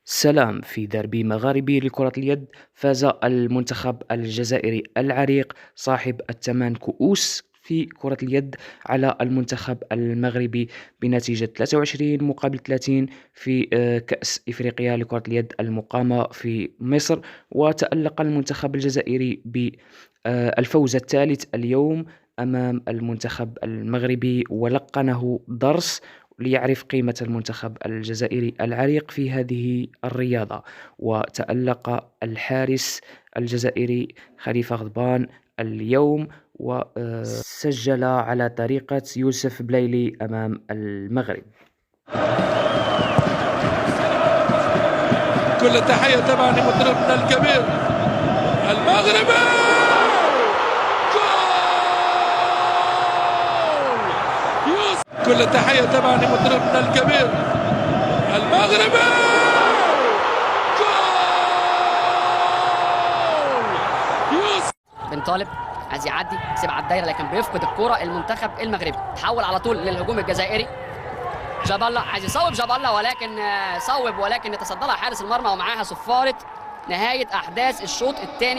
سلام. في ديربي مغاربي لكرة اليد، فاز المنتخب الجزائري العريق صاحب الثمان كؤوس في كرة اليد على المنتخب المغربي بنتيجة 23 مقابل 30 في كأس إفريقيا لكرة اليد المقامة في مصر. وتألق المنتخب الجزائري بالفوز الثالث اليوم أمام المنتخب المغربي، ولقنه درس ليعرف قيمة المنتخب الجزائري العريق في هذه الرياضة. وتألق الحارس الجزائري خليفة غضبان اليوم وسجل على طريقة يوسف بلايلي أمام المغرب. كل التحية طبعا لمدربنا الكبير المغربي. كل التحية طبعا لمدربنا الكبير المغربي. بن طالب عايز يعدي يسيب على الدايره، لكن بيفقد الكرة المنتخب المغربي. تحول على طول للهجوم الجزائري. جاب الله عايز يصوب جاب الله، ولكن صوب ولكن يتصدى لها حارس المرمى، ومعاها صفارة نهاية أحداث الشوط الثاني.